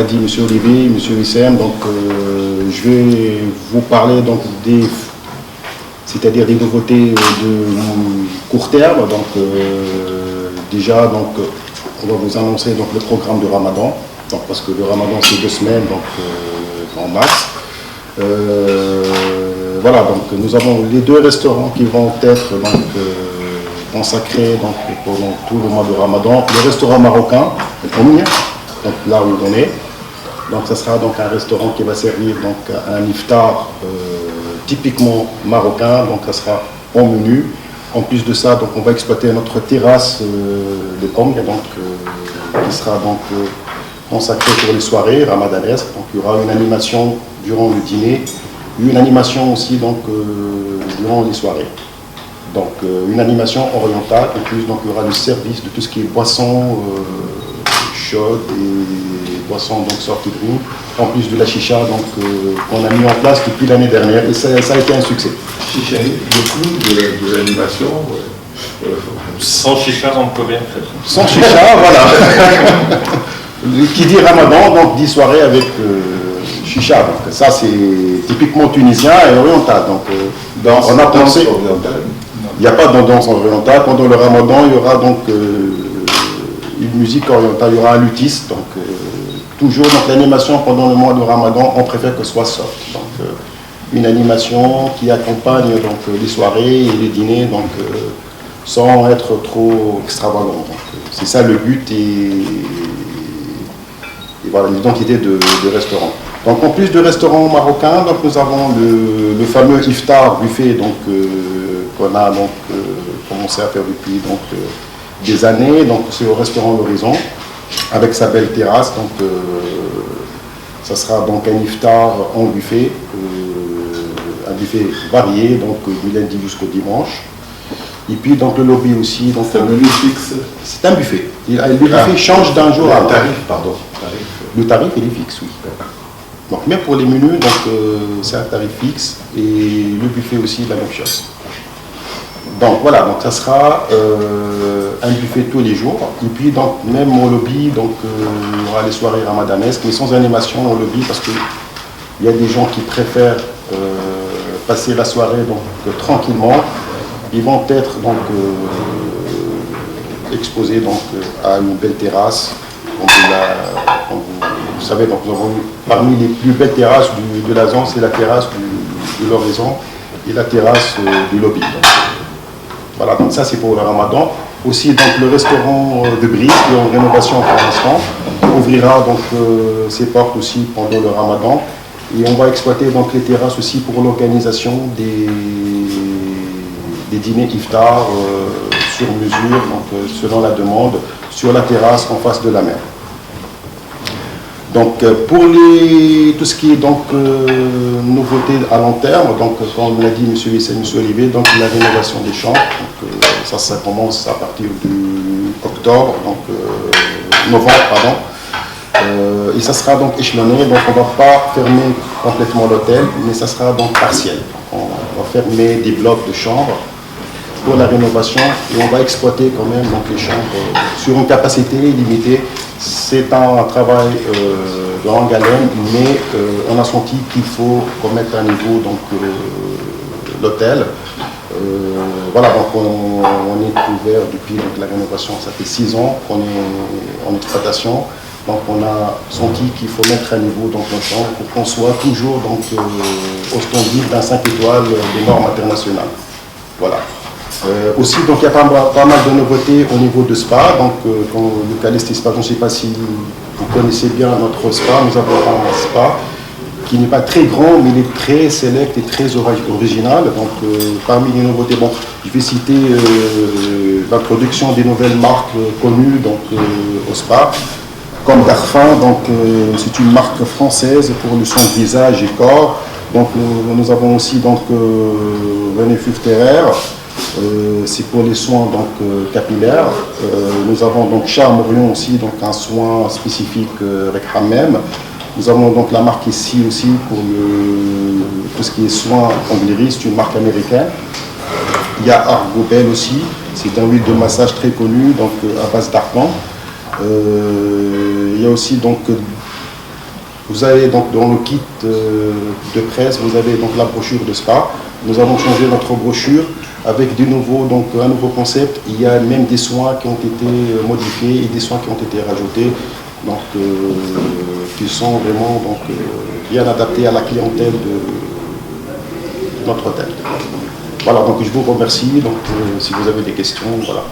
l'a dit Monsieur Olivier, Monsieur Wissem, donc je vais vous parler donc c'est-à-dire des nouveautés de court terme. Donc déjà donc on va vous annoncer donc le programme de Ramadan, donc parce que le Ramadan c'est 2 semaines donc en max. Voilà, donc nous avons les 2 restaurants qui vont être donc consacrés donc pendant tout le mois de Ramadan. Le restaurant marocain, le premier, donc là où on est. Donc ça sera donc un restaurant qui va servir donc un iftar typiquement marocain, donc ça sera en menu. En plus de ça, donc on va exploiter notre terrasse de Komia, donc qui sera donc consacrée pour les soirées ramadanesques. Donc il y aura une animation durant le dîner, une animation aussi donc durant les soirées. Donc une animation orientale, en plus donc il y aura le service de tout ce qui est boissons chaudes et boissons donc sorties de roue, en plus de la chicha donc qu'on a mis en place depuis l'année dernière et ça a été un succès. Chicha, beaucoup de l'animation. Sans chicha, on ne peut rien faire. Sans chicha, voilà. Qui dit Ramadan, donc dit soirée avec chicha. Donc ça c'est typiquement tunisien et oriental. Donc on a pensé. Il n'y a pas de danse orientale. Pendant le Ramadan, il y aura donc une musique orientale, il y aura un luthiste. Donc toujours donc l'animation pendant le mois de Ramadan, on préfère que ce soit soft. Donc une animation qui accompagne donc les soirées et les dîners, donc sans être trop extravagant. C'est ça le but et voilà l'identité de restaurant. Donc en plus de restaurant marocain, donc nous avons le fameux iftar buffet donc qu'on a donc commencé à faire depuis donc des années. Donc c'est au restaurant L'Horizon avec sa belle terrasse. Donc ça sera donc un iftar en buffet, un buffet varié donc du lundi jusqu'au dimanche. Et puis donc le lobby aussi. Donc c'est un menu fixe. C'est un buffet. Le buffet change d'un jour à l'autre. Le tarif il est fixe, oui. Donc même pour les menus, donc c'est un tarif fixe et le buffet aussi la même chose. Donc voilà, donc ça sera un buffet tous les jours. Et puis donc même au lobby, donc il y aura les soirées ramadanesques, mais sans animation au lobby parce qu'il y a des gens qui préfèrent passer la soirée donc tranquillement. Ils vont être donc exposés donc à une belle terrasse. Comme vous savez, donc nous avons parmi les plus belles terrasses de la zone, c'est la terrasse de l'Horizon et la terrasse du lobby. Donc, voilà, donc ça c'est pour le Ramadan. Aussi donc le restaurant de Brice qui est en rénovation pour l'instant ouvrira donc ses portes aussi pendant le Ramadan et on va exploiter donc les terrasses aussi pour l'organisation des dîners iftar sur mesure, donc selon la demande, sur la terrasse en face de la mer. Donc pour tout ce qui est donc nouveauté à long terme, donc comme l'a dit M. Wissem, M. Olivier, donc la rénovation des chambres, donc, ça commence à partir d'octobre, donc novembre pardon, et ça sera donc échelonné, donc on ne va pas fermer complètement l'hôtel, mais ça sera donc partiel. Donc, on va fermer des blocs de chambres pour la rénovation et on va exploiter quand même donc les chambres sur une capacité limitée. C'est un travail de longue haleine, mais on a senti qu'il faut remettre à niveau donc l'hôtel. Voilà, donc on est ouvert depuis donc, la rénovation, ça fait 6 ans qu'on est en exploitation. Donc on a senti qu'il faut mettre à niveau donc, nos chambres pour qu'on soit toujours donc, au standard d'un 5 étoiles des normes internationales. Voilà. Aussi, donc, il y a pas mal de nouveautés au niveau de spa. Donc, le Caleste Spa, je ne sais pas si vous connaissez bien notre spa. Nous avons un spa qui n'est pas très grand, mais il est très select et très original. Donc, parmi les nouveautés, bon, je vais citer l'introduction des nouvelles marques connues donc, au spa, comme Darphin. Donc, c'est une marque française pour le soin de visage et corps. Donc, nous avons aussi donc, René Fufterer. C'est pour les soins donc, capillaires. Nous avons donc Charme Orion aussi, donc un soin spécifique avec Hammam. Nous avons donc la marque ici aussi pour tout ce qui est soins anglerie, c'est une marque américaine. Il y a Argobel aussi, c'est un huile de massage très connu donc à base d'argan. Il y a aussi donc Vous avez donc dans le kit de presse, vous avez donc la brochure de spa. Nous avons changé notre brochure avec un nouveau concept. Il y a même des soins qui ont été modifiés et des soins qui ont été rajoutés, donc qui sont vraiment bien adaptés à la clientèle de notre hôtel. Voilà, donc je vous remercie. Donc, si vous avez des questions, voilà.